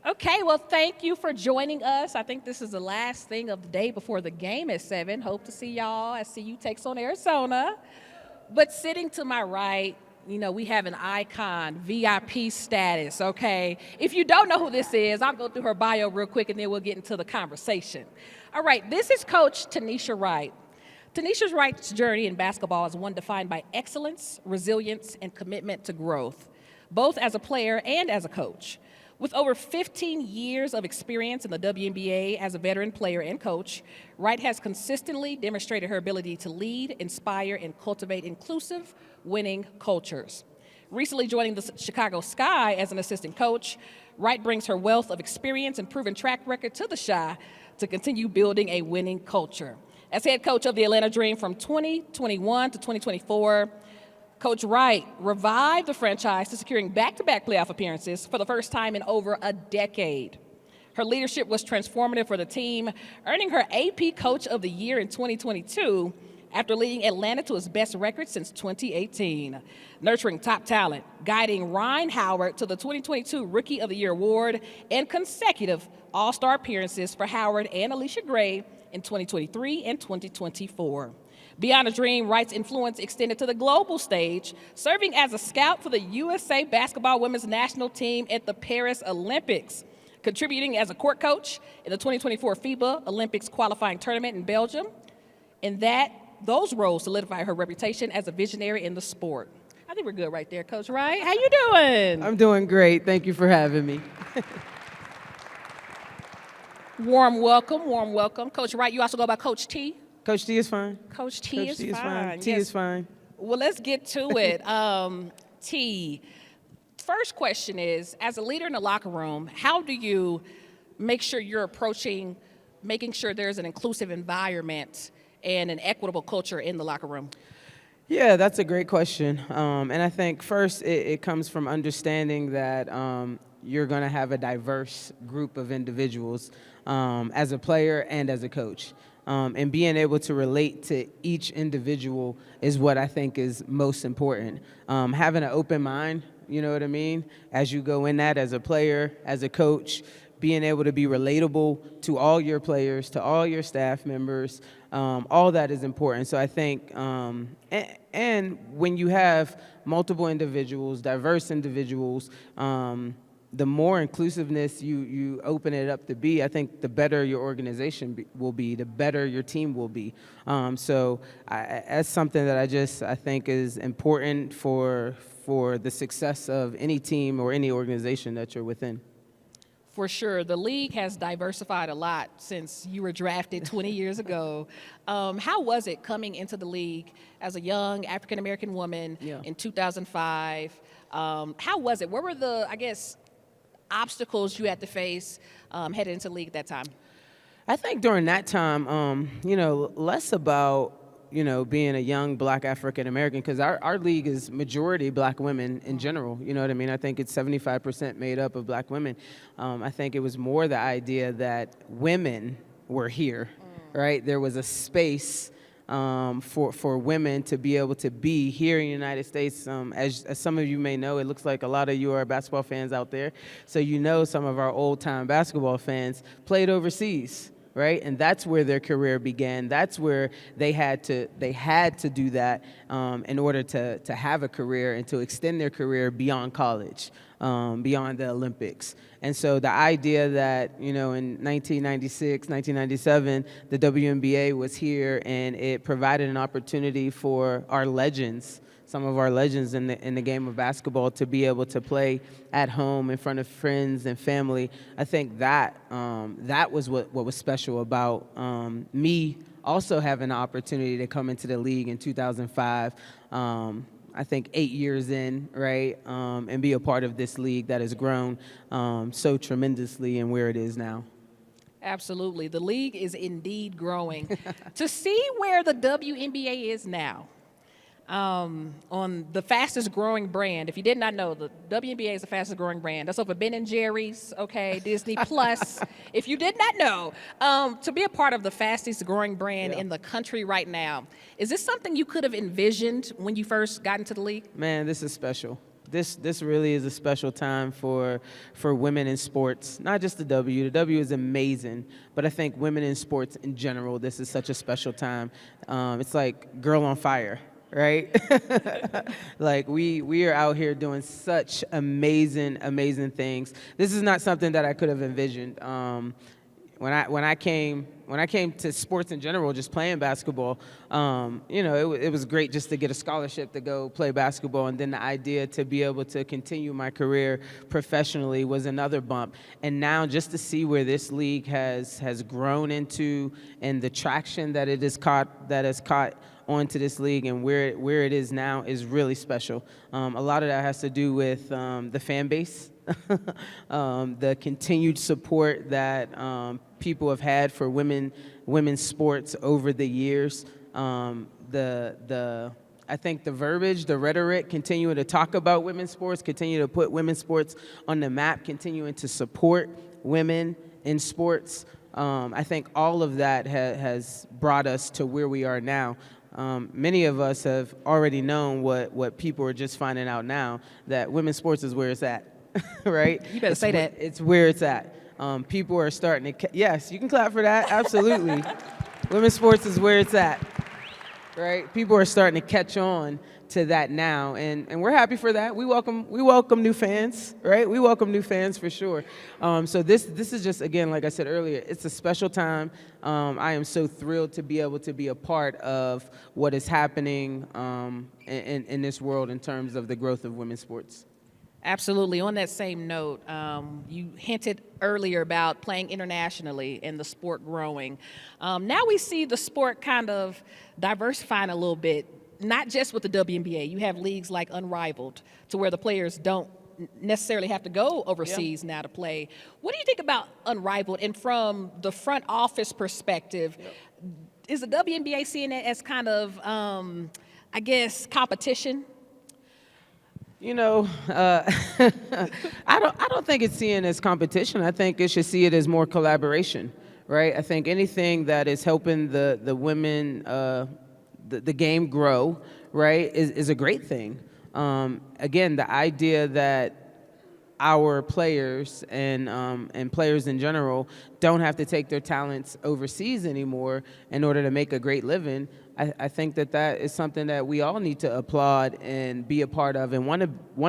Okay, well, thank you for joining us. I think this is the last thing of the day before the game at 7. Hope to see y'all as CU takes on Arizona. But sitting to my right, we have an icon, VIP status, okay? If you don't know who this is, I'll go through her bio real quick and then we'll get into the conversation. All right, this is Coach Tanisha Wright. Tanisha Wright's journey in basketball is one defined by excellence, resilience, and commitment to growth, both as a player and as a coach. With over 15 years of experience in the WNBA as a veteran player and coach, Wright has consistently demonstrated her ability to lead, inspire, and cultivate inclusive, winning cultures. Recently joining the Chicago Sky as an assistant coach, Wright brings her wealth of experience and proven track record to the Shy to continue building a winning culture. As head coach of the Atlanta Dream from 2021 to 2024, Coach Wright revived the franchise to securing back-to-back playoff appearances for the first time in over a decade. Her leadership was transformative for the team, earning her AP Coach of the Year in 2022 after leading Atlanta to its best record since 2018. Nurturing top talent, guiding Ryan Howard to the 2022 Rookie of the Year award, and consecutive All-Star appearances for Howard and Alicia Gray in 2023 and 2024. Beyond the Dream, Wright's influence extended to the global stage, serving as a scout for the USA basketball women's national team at the Paris Olympics, contributing as a court coach in the 2024 FIBA Olympics qualifying tournament in Belgium, and those roles solidify her reputation as a visionary in the sport. I think we're good right there, Coach Wright. How you doing? I'm doing great. Thank you for having me. Warm welcome, warm welcome. Coach Wright, you also go by Coach T? Coach T is fine. Coach T is fine. T is fine. Well, let's get to it. T, first question is, as a leader in the locker room, how do you make sure you're approaching making sure there's an inclusive environment and an equitable culture in the locker room? Yeah, that's a great question. And I think first it comes from understanding that you're going to have a diverse group of individuals as a player and as a coach. And being able to relate to each individual is what I think is most important. Having an open mind, you know what I mean, as you go in that as a player, as a coach, being able to be relatable to all your players, to all your staff members, all that is important. So I think, and when you have multiple individuals, diverse individuals, the more inclusiveness you open it up to be, I think the better your organization will be, the better your team will be. So that's something that I think is important for the success of any team or any organization that you're within. For sure. The league has diversified a lot since you were drafted 20 years ago. How was it coming into the league as a young African-American woman in 2005? How was it? What were the, obstacles you had to face headed into the league at that time? I think during that time, less about, being a young black African-American, because our league is majority black women in general, you know what I mean? I think it's 75% made up of black women. I think it was more the idea that women were here, right? There was a space for women to be able to be here in the United States. As some of you may know, it looks like a lot of you are basketball fans out there. So some of our old-time basketball fans played overseas, right? And that's where their career began. That's where they had to do that in order to have a career and to extend their career beyond college, beyond the Olympics. And so the idea that, in 1996, 1997, the WNBA was here and it provided an opportunity for our legends, some of our legends in the game of basketball, to be able to play at home in front of friends and family. I think that was what was special about me also having the opportunity to come into the league in 2005. I think 8 years in, right, and be a part of this league that has grown so tremendously and where it is now. Absolutely. The league is indeed growing. To see where the WNBA is now, on the fastest growing brand. If you did not know, the WNBA is the fastest growing brand. That's over Ben & Jerry's, okay, Disney Plus. If you did not know, to be a part of the fastest growing brand in the country right now, is this something you could have envisioned when you first got into the league? Man, this is special. This really is a special time for women in sports. Not just the W. The W is amazing, but I think women in sports in general, this is such a special time. It's like girl on fire, right? Like we are out here doing such amazing things. This is not something that I could have envisioned. When I came to sports in general, just playing basketball, it was great just to get a scholarship to go play basketball, and then the idea to be able to continue my career professionally was another bump. And now just to see where this league has grown into, and the traction that it has caught onto this league, and where it is now is really special. A lot of that has to do with the fan base. The continued support that people have had for women's sports over the years. I think the verbiage, the rhetoric, continuing to talk about women's sports, continue to put women's sports on the map, continuing to support women in sports. I think all of that has brought us to where we are now. Many of us have already known what people are just finding out now, that women's sports is where it's at. Right? You better say that. It's where it's at. People are starting to, yes, you can clap for that, absolutely. Women's sports is where it's at, right? People are starting to catch on to that now, and we're happy for that. We welcome new fans, right? We welcome new fans for sure. So this is just, again, like I said earlier, it's a special time. I am so thrilled to be able to be a part of what is happening in this world in terms of the growth of women's sports. Absolutely. On that same note, you hinted earlier about playing internationally and the sport growing. Now we see the sport kind of diversifying a little bit, not just with the WNBA. You have leagues like Unrivaled, to where the players don't necessarily have to go overseas now to play. What do you think about Unrivaled? And from the front office perspective, is the WNBA seeing it as kind of, I guess, competition? I don't think it's seen as competition. I think it should see it as more collaboration, right? I think anything that is helping the women, the game grow, right, is a great thing. Again, the idea that our players and players in general don't have to take their talents overseas anymore in order to make a great living. I think that is something that we all need to applaud and be a part of, and want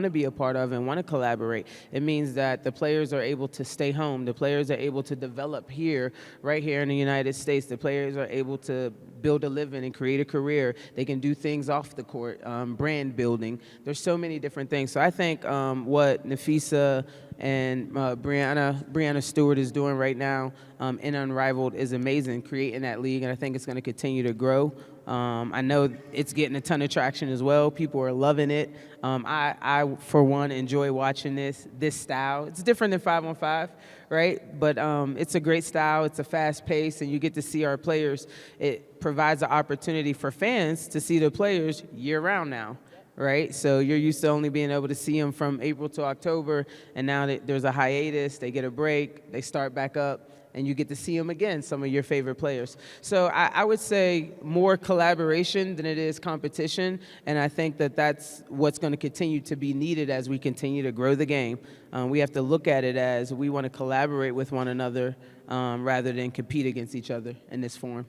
to be a part of, and want to collaborate. It means that the players are able to stay home. The players are able to develop here, right here in the United States. The players are able to build a living and create a career. They can do things off the court, brand building. There's so many different things. So I think what Nafisa and Brianna Stewart is doing right now in Unrivaled is amazing, creating that league, and I think it's going to continue to grow. I know it's getting a ton of traction as well. People are loving it. I for one, enjoy watching this style. It's different than 5-on-5, right? But it's a great style. It's a fast pace, and you get to see our players. It provides an opportunity for fans to see the players year-round now. Right, so you're used to only being able to see them from April to October, and now there's a hiatus, they get a break, they start back up, and you get to see them again, some of your favorite players. So I would say more collaboration than it is competition, and I think that's what's going to continue to be needed as we continue to grow the game. We have to look at it as we want to collaborate with one another rather than compete against each other in this form.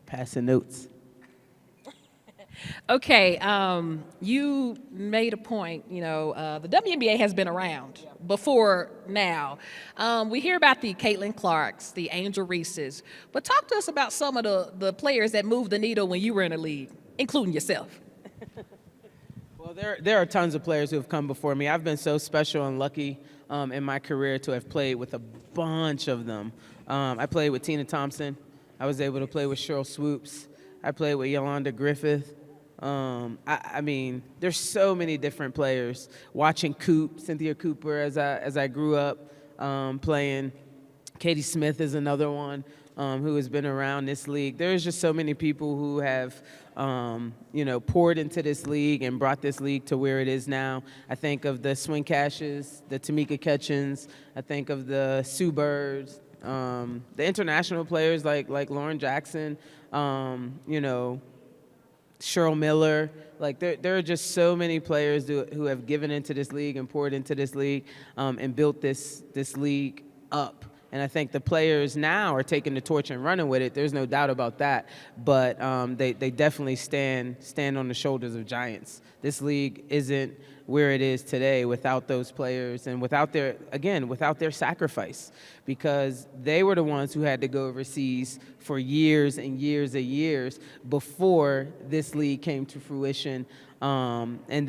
Passing notes. Okay, you made a point, the WNBA has been around before now. We hear about the Caitlin Clarks, the Angel Reeses, but talk to us about some of the players that moved the needle when you were in the league, including yourself. Well, there are tons of players who have come before me. I've been so special and lucky in my career to have played with a bunch of them. I played with Tina Thompson. I was able to play with Cheryl Swoops. I played with Yolanda Griffith. I mean, there's so many different players. Watching Cynthia Cooper as I grew up playing. Katie Smith is another one who has been around this league. There's just so many people who have, poured into this league and brought this league to where it is now. I think of the Swing Cashes, the Tamika Catchins. I think of the Sue Birds. The international players like Lauren Jackson, You know, Cheryl Miller. Like there are just so many players who have given into this league and poured into this league and built this league up. And I think the players now are taking the torch and running with it. There's no doubt about that. But they definitely stand on the shoulders of giants. This league isn't where it is today without those players and without their sacrifice, because they were the ones who had to go overseas for years and years and years before this league came to fruition, and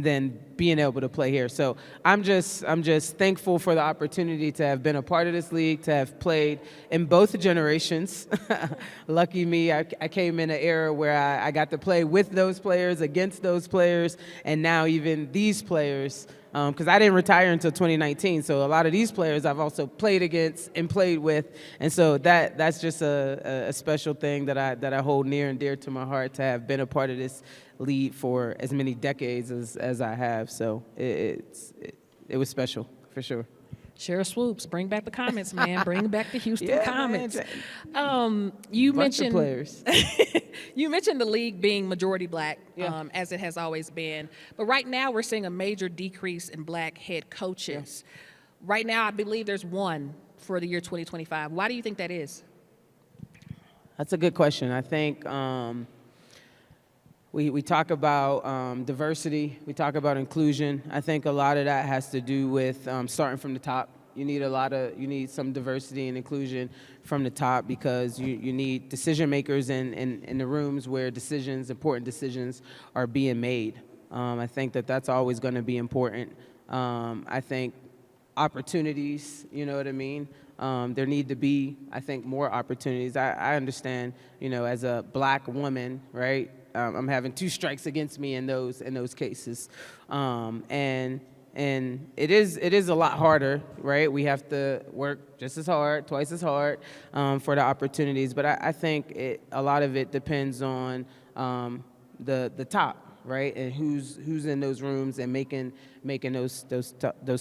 then being able to play here. So I'm just thankful for the opportunity to have been a part of this league, to have played in both generations. Lucky me, I came in an era where I got to play with those players, against those players, and now even these players, because I didn't retire until 2019. So a lot of these players I've also played against and played with, and so that's just a special thing that I hold near and dear to my heart, to have been a part of this lead for as many decades as I have. So it was special, for sure. Cheryl Swoops, bring back the comments, man. Bring back the Houston Yeah, comments. man. You Bunch of mentioned players. you mentioned the league being majority black, Yeah. as it has always been. But right now, we're seeing a major decrease in black head coaches. Yeah. Right now, I believe there's one for the year 2025. Why do you think that is? That's a good question. I think we talk about diversity. We talk about inclusion. I think a lot of that has to do with starting from the top. You need some diversity and inclusion from the top, because you need decision makers in the rooms where important decisions are being made. I think that's always going to be important. I think opportunities, you know what I mean? There need to be, I think, more opportunities. I understand, as a black woman, right? I'm having 2 strikes against me in those cases, and it is a lot harder, right? We have to work just as hard, twice as hard, for the opportunities. But I think a lot of it depends on the top, right? And who's in those rooms and making those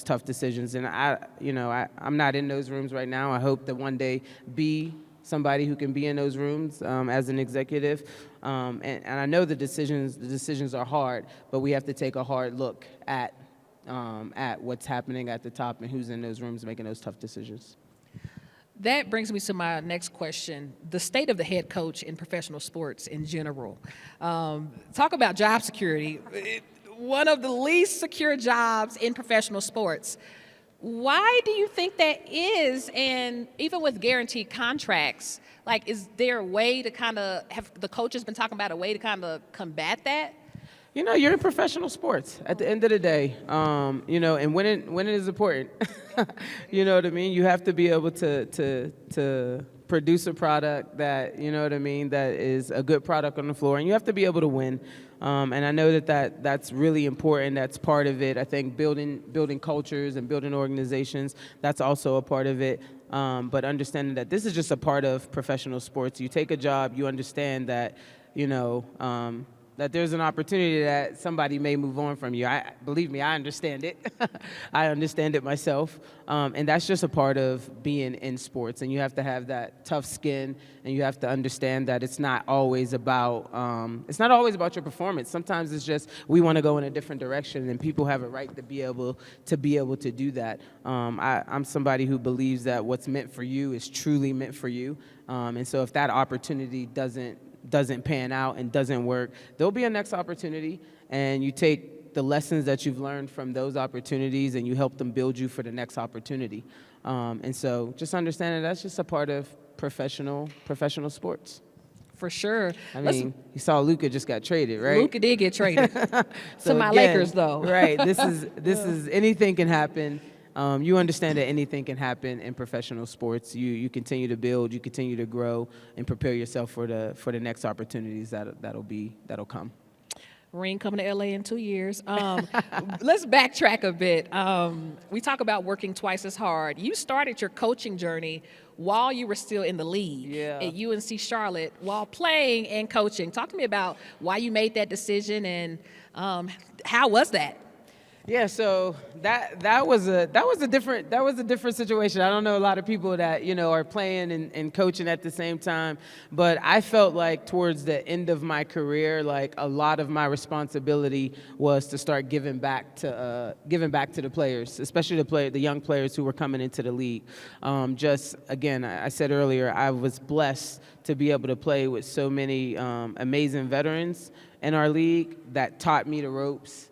tough decisions. And I'm not in those rooms right now. I hope to one day be somebody who can be in those rooms as an executive. And I know the decisions are hard, but we have to take a hard look at what's happening at the top and who's in those rooms making those tough decisions. That brings me to my next question, the state of the head coach in professional sports in general. Talk about job security. One of the least secure jobs in professional sports. Why do you think that is? And even with guaranteed contracts, like, is there a way to have the coaches been talking about a way to combat that? You're in professional sports at the end of the day, and winning is important. You know what I mean? You have to be able to produce a product that, you know what I mean, that is a good product on the floor, and you have to be able to win. And I know that's really important. That's part of it. I think building cultures and building organizations, that's also a part of it. But understanding that this is just a part of professional sports. You take a job, you understand that, that there's an opportunity that somebody may move on from you. Believe me, I understand it. I understand it myself. And that's just a part of being in sports. And you have to have that tough skin, and you have to understand that it's not always about your performance. Sometimes it's just, we want to go in a different direction, and people have a right to be able to do that. I'm somebody who believes that what's meant for you is truly meant for you. And so if that opportunity doesn't pan out and doesn't work, there'll be a next opportunity, and you take the lessons that you've learned from those opportunities and you help them build you for the next opportunity. And so just understanding that's just a part of professional sports. For sure. I mean, you saw Luka just got traded, right? Luka did get traded. So to my again, Lakers, though. Right. This is anything can happen. You understand that anything can happen in professional sports. You continue to build, you continue to grow, and prepare yourself for the next opportunities that'll come. Ring coming to LA in 2 years. Let's backtrack a bit. We talk about working twice as hard. You started your coaching journey while you were still in the league at UNC Charlotte, while playing and coaching. Talk to me about why you made that decision, and how was that? Yeah, so that was a different situation. I don't know a lot of people that are playing and coaching at the same time, but I felt like towards the end of my career, like a lot of my responsibility was to start giving back to the players, especially the young players who were coming into the league. Just again, I said earlier, I was blessed to be able to play with so many amazing veterans in our league that taught me the ropes,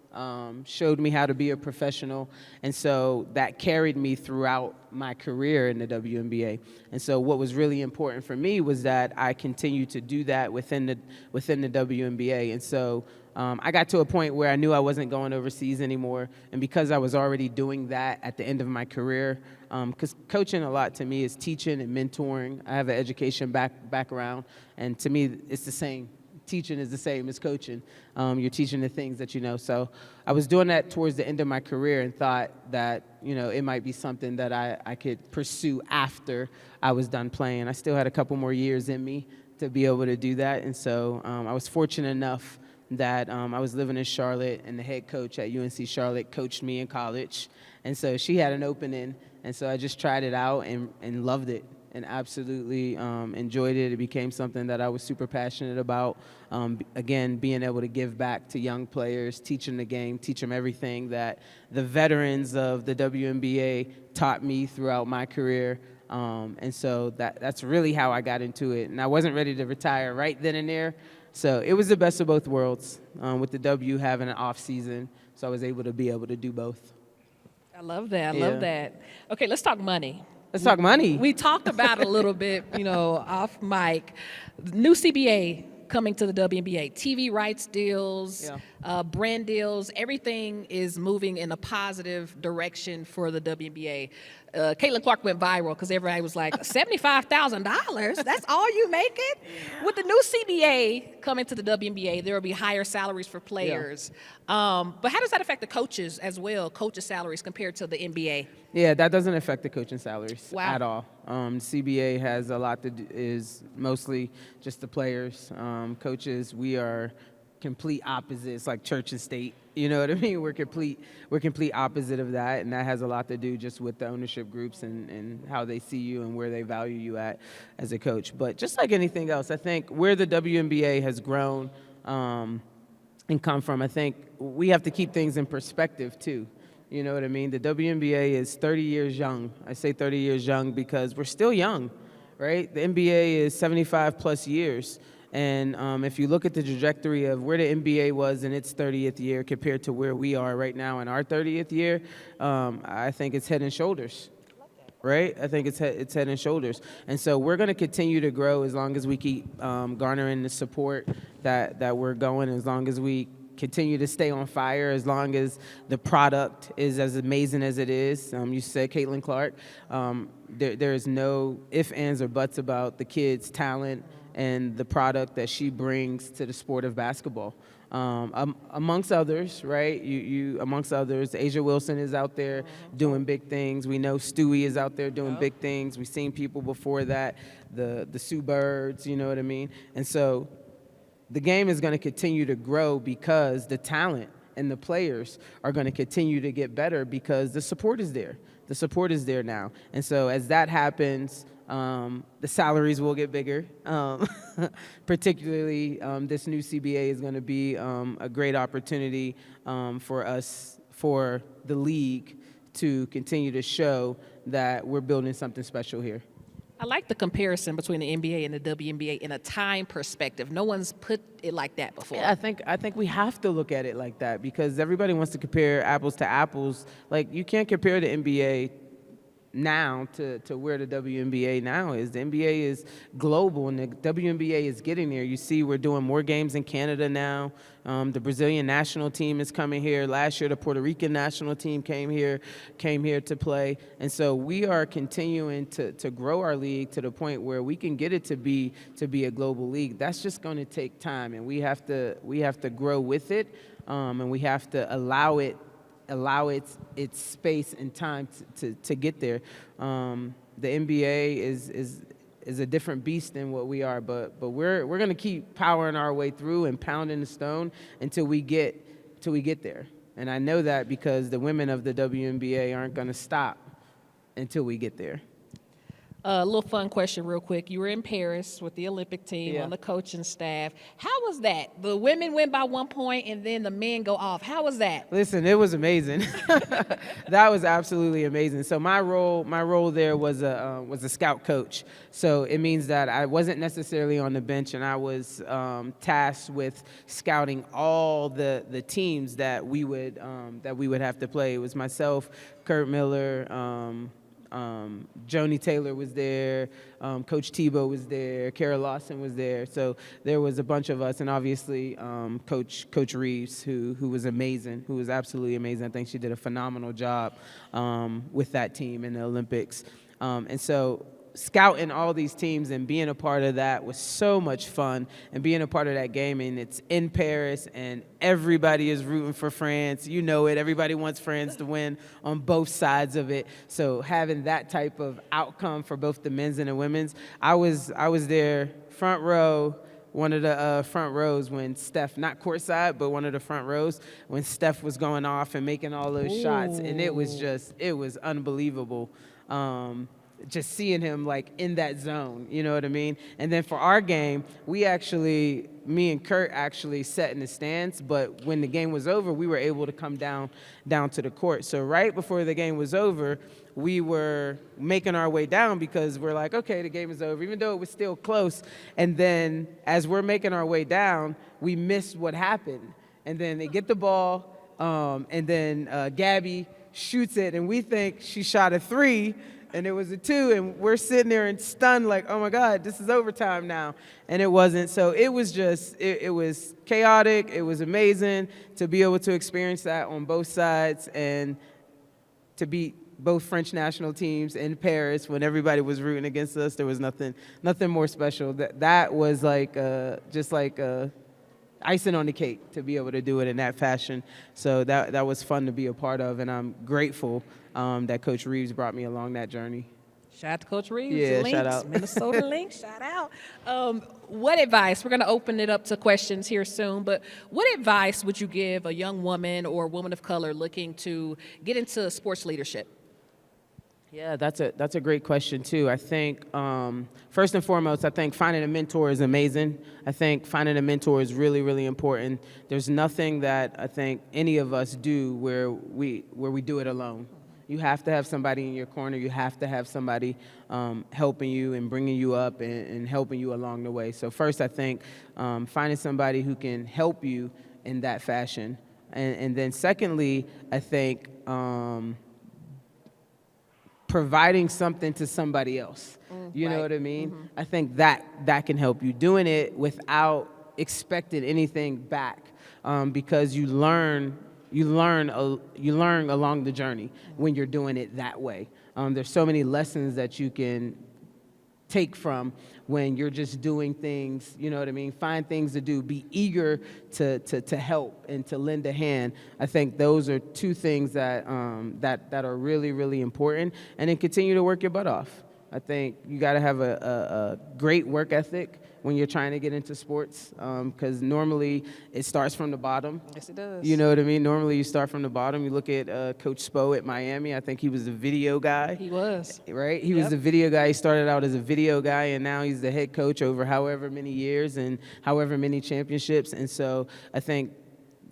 showed me how to be a professional, and so that carried me throughout my career in the WNBA. And so what was really important for me was that I continued to do that within the WNBA. And so I got to a point where I knew I wasn't going overseas anymore, and because I was already doing that at the end of my career, because coaching a lot to me is teaching and mentoring. I have an education background, and to me it's the same. Teaching is the same as coaching. You're teaching the things that you know. So I was doing that towards the end of my career and thought that, it might be something that I could pursue after I was done playing. I still had a couple more years in me to be able to do that. And so I was fortunate enough that I was living in Charlotte, and the head coach at UNC Charlotte coached me in college. And so she had an opening, and so I just tried it out and loved it. And absolutely enjoyed it. It became something that I was super passionate about. Again, being able to give back to young players, teach them the game, teach them everything that the veterans of the WNBA taught me throughout my career. And so that's really how I got into it. And I wasn't ready to retire right then and there. So it was the best of both worlds, with the W having an off season. So I was able to do both. I love that. I love that. Okay, let's talk money. Let's talk money. We talked about it a little bit, off mic. New CBA coming to the WNBA. TV rights deals, brand deals, everything is moving in a positive direction for the WNBA. Caitlin Clark went viral because everybody was like, $75,000? That's all you make it? With the new CBA coming to the WNBA, there will be higher salaries for players. But how does that affect the coaches as well, coaches' salaries compared to the NBA? Yeah, that doesn't affect the coaching salaries Wow. at all. CBA has a lot to do, is mostly just the players. Coaches, we are complete opposites, like church and state. You know what I mean? We're complete opposite of that, and that has a lot to do just with the ownership groups and how they see you and where they value you at as a coach. But just like anything else, I think where the WNBA has grown and come from, I think we have to keep things in perspective too. You know what I mean? The WNBA is 30 years young. I say 30 years young because we're still young, right? The NBA is 75 plus years. And if you look at the trajectory of where the NBA was in its 30th year compared to where we are right now in our 30th year, I think it's head and shoulders, right? I think it's head and shoulders. And so we're going to continue to grow as long as we keep garnering the support that we're going, as long as we continue to stay on fire, as long as the product is as amazing as it is. You said Caitlin Clark. There is no ifs, ands, or buts about the kid's talent and the product that she brings to the sport of basketball. Amongst others, right? Amongst others, Asia Wilson is out there doing big things. We know Stewie is out there doing big things. We've seen people before that, the Sue Birds, you know what I mean? And so the game is going to continue to grow because the talent and the players are going to continue to get better because the support is there. The support is there now. And so as that happens, the salaries will get bigger. Particularly, this new CBA is going to be a great opportunity for us, for the league, to continue to show that we're building something special here. I like the comparison between the NBA and the WNBA in a time perspective. No one's put it like that before. Yeah, I think we have to look at it like that because everybody wants to compare apples to apples. Like, you can't compare the NBA now to where the WNBA now is. The NBA is global, and the WNBA is getting there. You see we're doing more games in Canada now. The Brazilian national team is coming here. Last year, the Puerto Rican national team came here to play. And so we are continuing to grow our league to the point where we can get it to be a global league. That's just going to take time, and we have to grow with it, and we have to allow its space and time to get there. The NBA is a different beast than what we are, but we're going to keep powering our way through and pounding the stone until we get there. And I know that because the women of the WNBA aren't going to stop until we get there. A little fun question real quick. You were in Paris with the Olympic team on the coaching staff. How was that? The women win by 1 point and then the men go off. How was that? Listen, it was amazing. That was absolutely amazing. So my role there was a scout coach. So it means that I wasn't necessarily on the bench, and I was tasked with scouting all the teams that we would have to play. It was myself, Kurt Miller, Joni Taylor was there, Coach Tebow was there, Kara Lawson was there. So there was a bunch of us, and obviously Coach Reeves, who was amazing, who was absolutely amazing. I think she did a phenomenal job with that team in the Olympics. And so scouting all these teams and being a part of that was so much fun, and being a part of that game, and it's in Paris and everybody is rooting for France. You know it. Everybody wants France to win on both sides of it. So having that type of outcome for both the men's and the women's, I was there front row, one of the front rows when Steph, not courtside, but one of the front rows when Steph was going off and making all those shots, and it was unbelievable. Just seeing him like in that zone, you know what I mean? And then for our game, me and Kurt actually sat in the stands, but when the game was over, we were able to come down to the court. So right before the game was over, we were making our way down because we're like, okay, the game is over, even though it was still close. And then as we're making our way down, we missed what happened. And then they get the ball, and then Gabby shoots it, and we think she shot a 3, and it was a 2, and we're sitting there and stunned like, oh my God, this is overtime now. And it wasn't. So it was just, it was chaotic. It was amazing to be able to experience that on both sides and to beat both French national teams in Paris when everybody was rooting against us. There was nothing more special. That was like just like icing on the cake to be able to do it in that fashion. So that was fun to be a part of, and I'm grateful that Coach Reeves brought me along that journey. Shout out to Coach Reeves. Yeah, Lynx, shout out. Minnesota Lynx, shout out. What advice, we're going to open it up to questions here soon, but what advice would you give a young woman or woman of color looking to get into sports leadership? Yeah, that's a great question too. I think first and foremost, I think finding a mentor is amazing. I think finding a mentor is really, really important. There's nothing that I think any of us do where we do it alone. You have to have somebody in your corner. You have to have somebody helping you and bringing you up and helping you along the way. So first, I think finding somebody who can help you in that fashion, and then secondly, I think providing something to somebody else. You know what I mean? Mm-hmm. I think that can help you. Doing it without expecting anything back, because you learn along the journey when you're doing it that way. There's so many lessons that you can take from when you're just doing things, you know what I mean? Find things to do, be eager to help and to lend a hand. I think those are two things that are really, really important. And then continue to work your butt off. I think you got to have a great work ethic when you're trying to get into sports, because normally it starts from the bottom. Yes, it does. You know what I mean? Normally you start from the bottom. You look at Coach Spo at Miami. I think he was a video guy. He was. Right? He was the video guy. He started out as a video guy, and now he's the head coach over however many years and however many championships. And so I think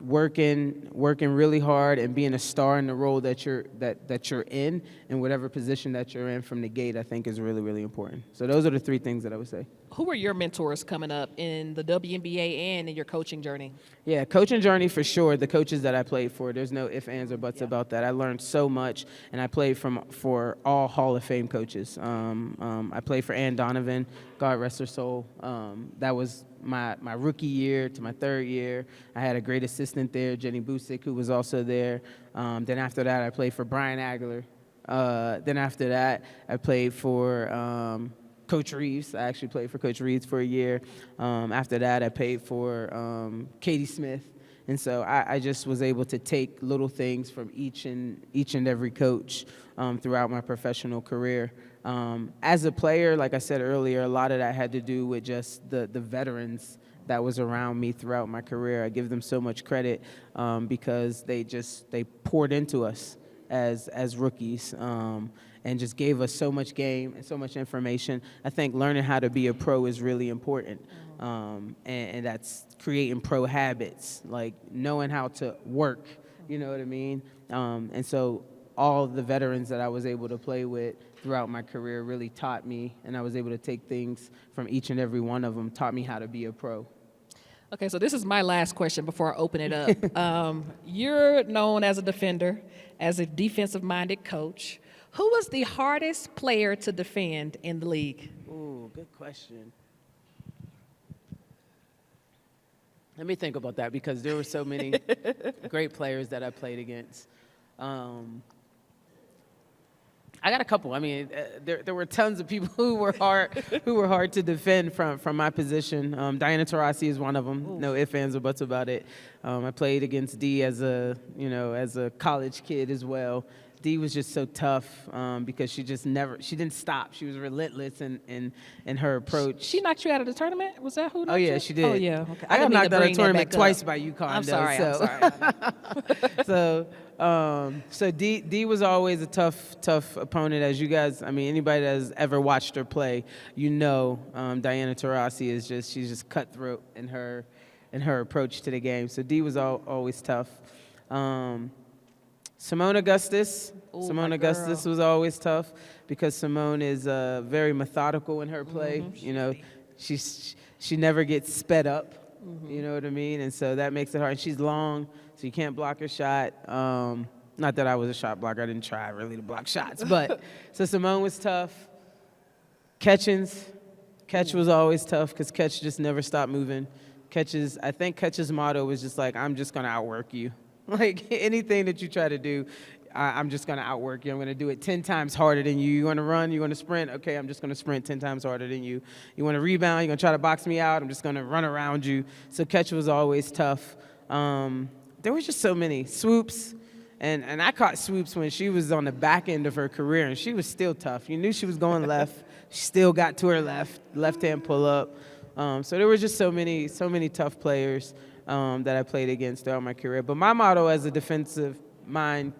working really hard and being a star in the role that you're in whatever position that you're in from the gate, I think is really, really important. So those are the three things that I would say. Who are your mentors coming up in the WNBA and in your coaching journey? Yeah, coaching journey for sure. The coaches that I played for, there's no ifs, ands, or buts about that. I learned so much, and I played for all Hall of Fame coaches. I played for Ann Donovan, God rest her soul. That was my rookie year to my third year. I had a great assistant there, Jenny Busick, who was also there. Then after that, I played for Brian Agler. Then after that, I played for Coach Reeves. I actually played for Coach Reeves for a year. After that, I played for Katie Smith. And so I just was able to take little things from each and every coach throughout my professional career. As a player, like I said earlier, a lot of that had to do with just the veterans that was around me throughout my career. I give them so much credit because they poured into us as rookies and just gave us so much game and so much information. I think learning how to be a pro is really important, and that's creating pro habits, like knowing how to work, you know what I mean? And so all the veterans that I was able to play with throughout my career really taught me, and I was able to take things from each and every one of them, taught me how to be a pro. Okay, so this is my last question before I open it up. You're known as a defender, as a defensive-minded coach. Who was the hardest player to defend in the league? Ooh, good question. Let me think about that because there were so many great players that I played against. I got a couple. I mean, there were tons of people who were hard to defend from my position. Diana Taurasi is one of them. Ooh. No ifs, ands, or buts about it. I played against Dee as a college kid as well. Dee was just so tough because she didn't stop. She was relentless in her approach. She knocked you out of the tournament? Was that who knocked you? Oh, yeah, she did. Oh, yeah. Okay. I got knocked out of the tournament twice by UConn. I'm sorry. So Dee was always a tough opponent. As you guys, I mean, anybody that has ever watched her play, Diana Taurasi she's just cutthroat in her approach to the game. So Dee was always tough. Simone Augustus. Ooh, Simone Augustus was always tough because Simone is very methodical in her play. Mm-hmm. She never gets sped up. Mm-hmm. You know what I mean? And so that makes it hard. And she's long, so you can't block her shot. Not that I was a shot blocker. I didn't try really to block shots. But so Simone was tough. Ketch was always tough because Ketch just never stopped moving. I think Ketch's motto was just like, I'm just going to outwork you. Like anything that you try to do, I'm just going to outwork you. I'm going to do it 10 times harder than you. You want to run? You want to sprint? Okay, I'm just going to sprint 10 times harder than you. You want to rebound? You're going to try to box me out? I'm just going to run around you. So Ketch was always tough. There was just so many. Swoops. And I caught Swoops when she was on the back end of her career, and she was still tough. You knew she was going left. She still got to her left-hand pull-up. So there were just so many tough players that I played against throughout my career. But my motto as a defensive mind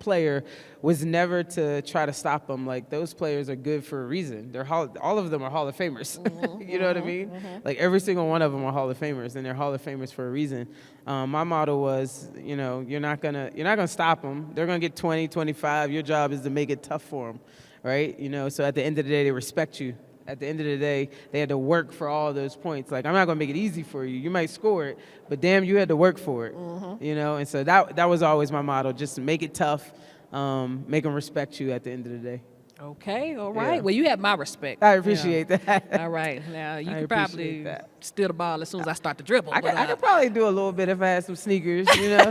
player was never to try to stop them. Like, those players are good for a reason. All of them are Hall of Famers. Mm-hmm, you know what I mean? Mm-hmm. Like, every single one of them are Hall of Famers, and they're Hall of Famers for a reason. My motto was, you're not gonna stop them. They're gonna get 20, 25. Your job is to make it tough for them, right? So at the end of the day, they respect you. At the end of the day, they had to work for all those points. Like, I'm not going to make it easy for you. You might score it, but damn, you had to work for it. Mm-hmm. And so that was always my motto, just make it tough, make them respect you at the end of the day. Okay, all right. Yeah. Well, you have my respect. I appreciate that. All right. Now, you can probably steal the ball as soon as I start to dribble. I could probably do a little bit if I had some sneakers, Okay.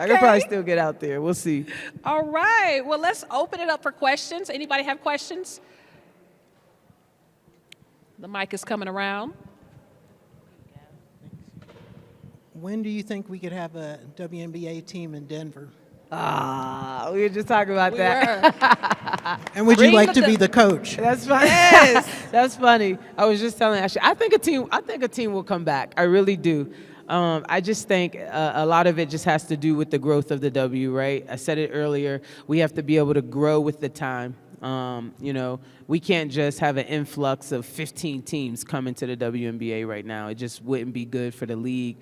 I could probably still get out there. We'll see. All right. Well, let's open it up for questions. Anybody have questions? The mic is coming around. When do you think we could have a WNBA team in Denver? We were just talking about that. And would you like to be the coach? That's funny. Yes. That's funny. I was just telling Ashely, I think a team will come back. I really do. I just think a lot of it just has to do with the growth of the W, right? I said it earlier. We have to be able to grow with the time. We can't just have an influx of 15 teams coming to the WNBA right now. It just wouldn't be good for the league.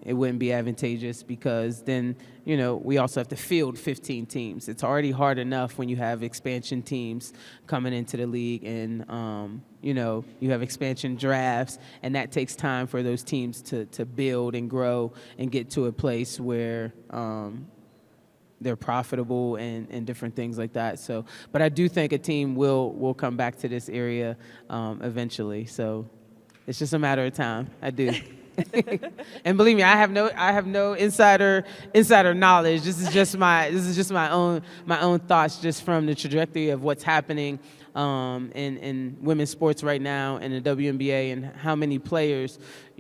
It wouldn't be advantageous because then, we also have to field 15 teams. It's already hard enough when you have expansion teams coming into the league and, you have expansion drafts, and that takes time for those teams to build and grow and get to a place where they're profitable and different things like that. So, but I do think a team will come back to this area eventually. So it's just a matter of time. I do. And believe me, I have no insider knowledge. This is just my own thoughts just from the trajectory of what's happening in women's sports right now in the WNBA, and how many players,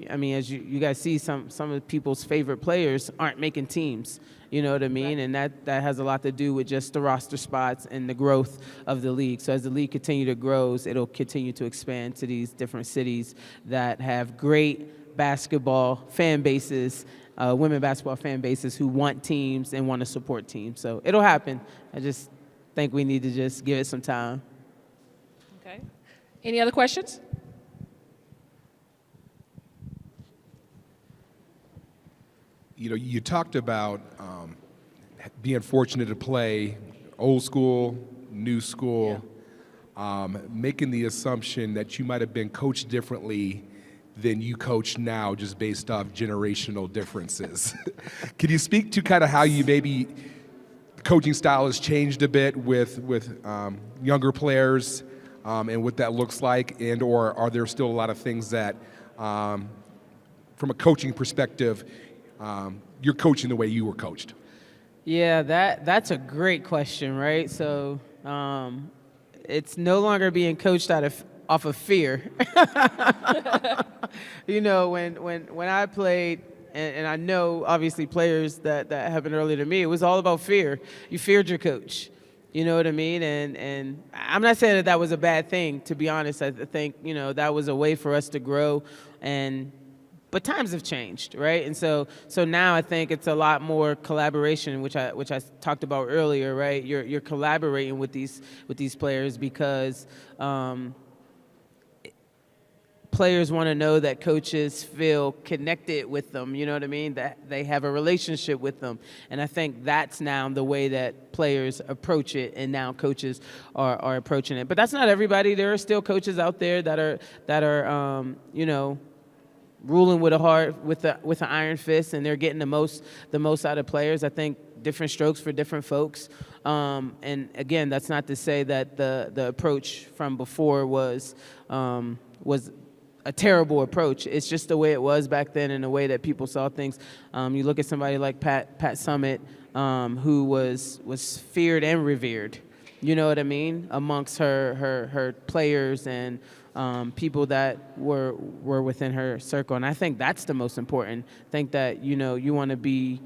I mean, as you guys see, some of people's favorite players aren't making teams. You know what I mean? Right. And that has a lot to do with just the roster spots and the growth of the league. So as the league continue to grow, it'll continue to expand to these different cities that have great basketball fan bases, women basketball fan bases who want teams and want to support teams. So it'll happen. I just think we need to just give it some time. Okay. Any other questions? You know, you talked about being fortunate to play old school, new school, making the assumption that you might have been coached differently than you coach now just based off generational differences. Can you speak to kind of how you maybe coaching style has changed a bit with younger players and what that looks like, and or are there still a lot of things that from a coaching perspective you're coaching the way you were coached? Yeah, that's a great question, right? So it's no longer being coached off of fear. You know, when I played, and I know obviously players that happened earlier to me, it was all about fear. You feared your coach. You know what I mean? And I'm not saying that was a bad thing, to be honest. I think, you know, that was a way for us to grow, but times have changed, right? And so now I think it's a lot more collaboration, which I talked about earlier, right? You're collaborating with these players because players want to know that coaches feel connected with them, you know what I mean? That they have a relationship with them. And I think that's now the way that players approach it, and now coaches are approaching it. But that's not everybody. There are still coaches out there that are you know, ruling with an iron fist, and they're getting the most out of players. I think different strokes for different folks. And again, that's not to say that the approach from before was a terrible approach. It's just the way it was back then and the way that people saw things. You look at somebody like Pat Summitt, who was feared and revered, you know what I mean, amongst her players and people that were within her circle. And I think that's the most important. I think that, you know, you want to be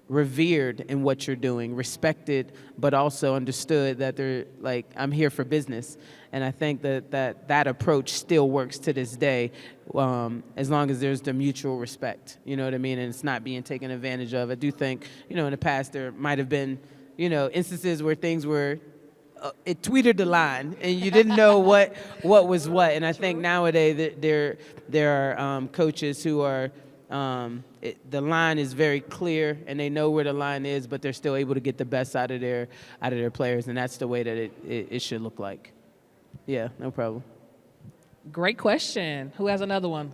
revered in what you're doing, respected, but also understood that they're like, I'm here for business. And I think that approach still works to this day, as long as there's the mutual respect, you know what I mean, and it's not being taken advantage of. I do think, you know, in the past there might have been, you know, instances where things were, it tweeted the line, and you didn't know what was what. And I think nowadays there are coaches who are, the line is very clear, and they know where the line is, but they're still able to get the best out of their players, and that's the way that it should look like. Yeah, no problem. Great question. Who has another one?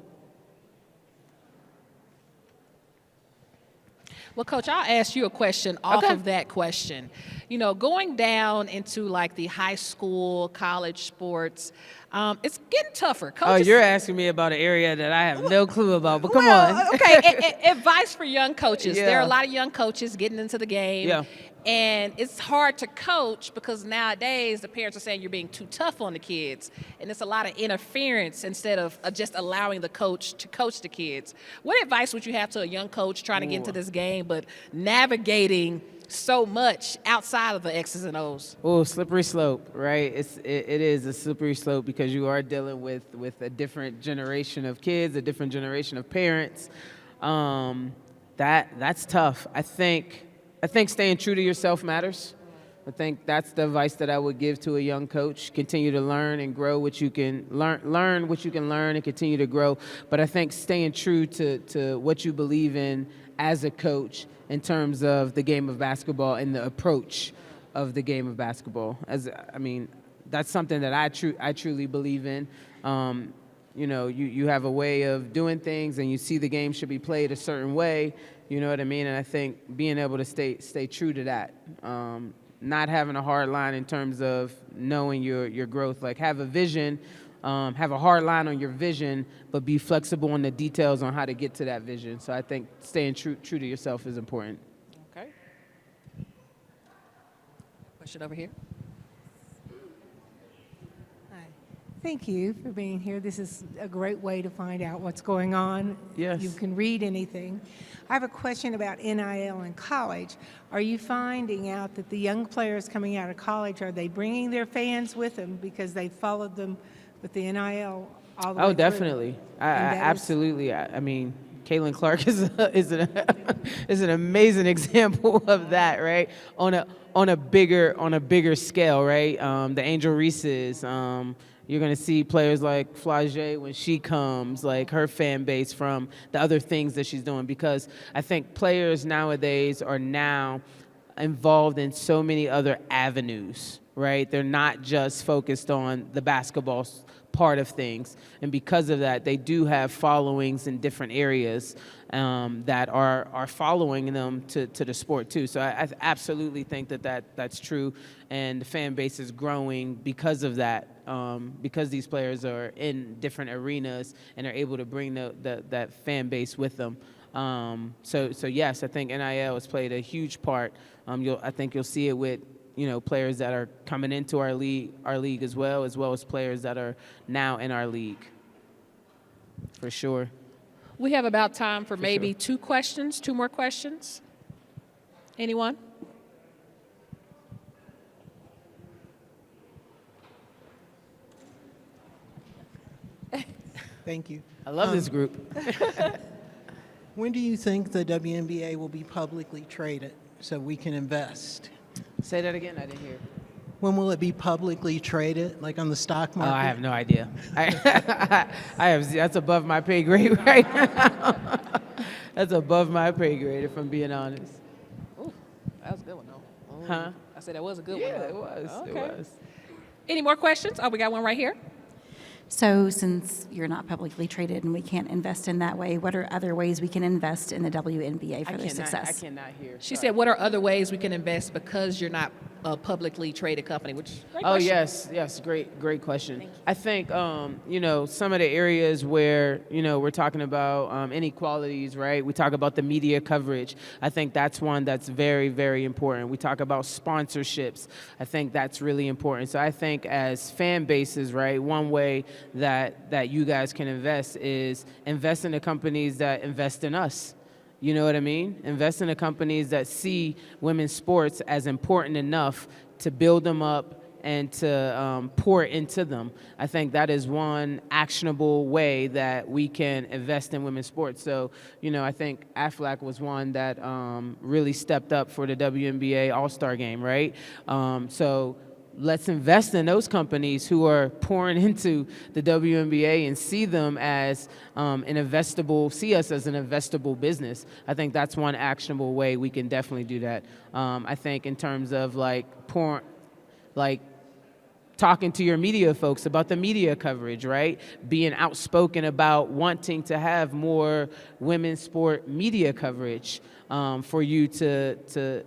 Well, Coach, I'll ask you a question off of that question. You know, going down into like the high school, college sports, it's getting tougher. Coaches, you're asking me about an area that I have no clue about, but come well, on. Okay, advice for young coaches. Yeah. There are a lot of young coaches getting into the game. Yeah. And it's hard to coach because nowadays the parents are saying you're being too tough on the kids. And it's a lot of interference instead of just allowing the coach to coach the kids. What advice would you have to a young coach trying to get into this game but navigating so much outside of the X's and O's? Oh, slippery slope, right? It is a slippery slope because you are dealing with a different generation of kids, a different generation of parents. That's tough. I think staying true to yourself matters. I think that's the advice that I would give to a young coach. Continue to learn and grow what you can learn what you can learn and continue to grow. But I think staying true to what you believe in as a coach in terms of the game of basketball and the approach of the game of basketball. That's something that I truly believe in. You know, you have a way of doing things, and you see the game should be played a certain way. You know what I mean? And I think being able to stay true to that, not having a hard line in terms of knowing your growth. Like, have a vision, have a hard line on your vision, but be flexible on the details on how to get to that vision. So I think staying true to yourself is important. Okay. Question over here. Thank you for being here. This is a great way to find out what's going on. Yes. You can read anything. I have a question about NIL in college. Are you finding out that the young players coming out of college, are they bringing their fans with them because they followed them with the NIL all the way Oh, through? definitely. And that is- Absolutely. I mean, Caitlin Clark is an amazing example of that, right? On a bigger scale, right? The Angel Reese's. You're gonna see players like Flage when she comes, like her fan base from the other things that she's doing. Because I think players nowadays are now involved in so many other avenues, right? They're not just focused on the basketball part of things. And because of that, they do have followings in different areas that are following them to the sport too. So I absolutely think that's true. And the fan base is growing because of that, because these players are in different arenas and are able to bring that fan base with them. So yes, I think NIL has played a huge part. I think you'll see it with players that are coming into our league as well as players that are now in our league. For sure. We have about time for maybe sure. two more questions. Anyone? Thank you. I love this group. When do you think the WNBA will be publicly traded so we can invest? Say that again. I didn't hear. When will it be publicly traded, like on the stock Oh, market? I have no idea. That's above my pay grade right now. That's above my pay grade, if I'm being honest. Ooh, that was a good one, though. Huh? I said that was a good one. Yeah, though. it was. Okay. It was. Any more questions? Oh, we got one right here. So since you're not publicly traded and we can't invest in that way, what are other ways we can invest in the WNBA for their success? I cannot hear. She Sorry. said, what are other ways we can invest because you're not a publicly traded company? Which great Oh, question. yes, great question. I think, some of the areas where, we're talking about inequalities, right? We talk about the media coverage. I think that's one that's very, very important. We talk about sponsorships. I think that's really important. So I think as fan bases, right, one way that you guys can invest is invest in the companies that invest in us. You know what I mean? Invest in the companies that see women's sports as important enough to build them up and to pour into them. I think that is one actionable way that we can invest in women's sports. So, I think Aflac was one that really stepped up for the WNBA All-Star Game, right? So let's invest in those companies who are pouring into the WNBA and see them as see us as an investable business. I think that's one actionable way we can definitely do that. I think in terms of talking to your media folks about the media coverage, right? Being outspoken about wanting to have more women's sport media coverage for you to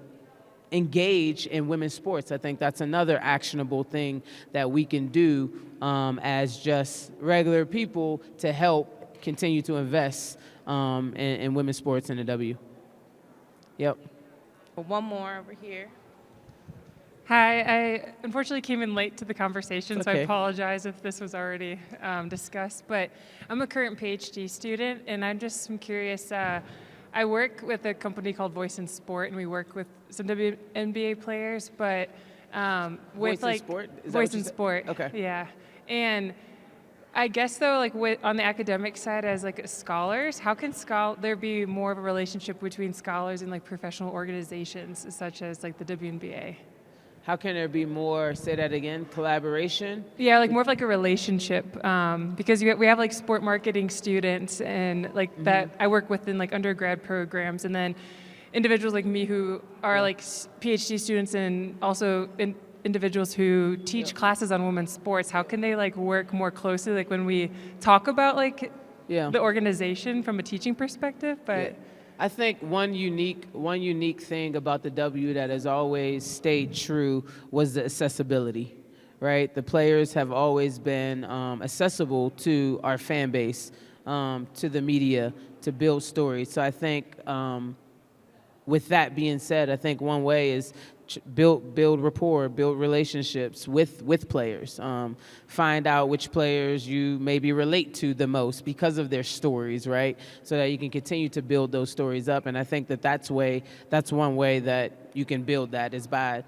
engage in women's sports. I think that's another actionable thing that we can do as just regular people to help continue to invest in women's sports in the W. Yep. One more over here. Hi, I unfortunately came in late to the conversation, so I Okay. apologize if this was already discussed, but I'm a current PhD student, and I'm just curious. I work with a company called Voice in Sport, and we work with some WNBA players, but with Voice in Sport? Is that Voice what you in said? Sport. Okay. Yeah, and I guess though, on the academic side, as scholars, how can there be more of a relationship between scholars and professional organizations such as the WNBA? How can there be more, say that again, collaboration? Yeah, more of a relationship, because we have sport marketing students and that I work with in undergrad programs, and then individuals like me who are PhD students and also individuals who teach classes on women's sports. How can they work more closely when we talk about the organization from a teaching perspective? But Yeah. I think one unique thing about the W that has always stayed true was the accessibility, right? The players have always been accessible to our fan base, to the media, to build stories. So I think with that being said, I think one way is build rapport, build relationships with players. Find out which players you maybe relate to the most because of their stories, right? So that you can continue to build those stories up. And I think that's one way that you can build that is by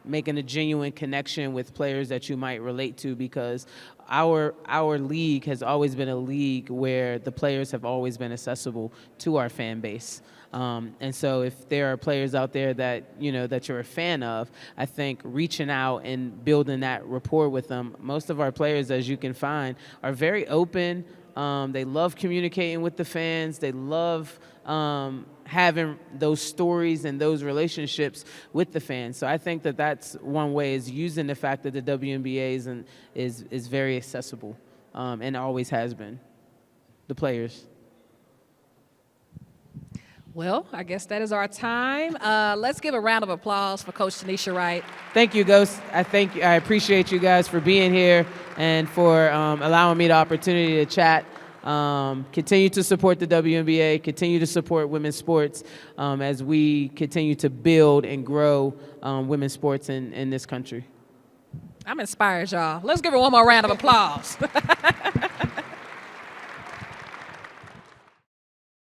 making a genuine connection with players that you might relate to, because our league has always been a league where the players have always been accessible to our fan base. And so if there are players out there that, that you're a fan of, I think reaching out and building that rapport with them. Most of our players, as you can find, are very open. They love communicating with the fans. They love having those stories and those relationships with the fans. So I think that's one way, is using the fact that the WNBA is very accessible and always has been. The players. Well, I guess that is our time. Let's give a round of applause for Coach Tanisha Wright. Thank you, Ghost. I appreciate you guys for being here and for allowing me the opportunity to chat. Continue to support the WNBA, continue to support women's sports as we continue to build and grow women's sports in this country. I'm inspired, y'all. Let's give her one more round of applause.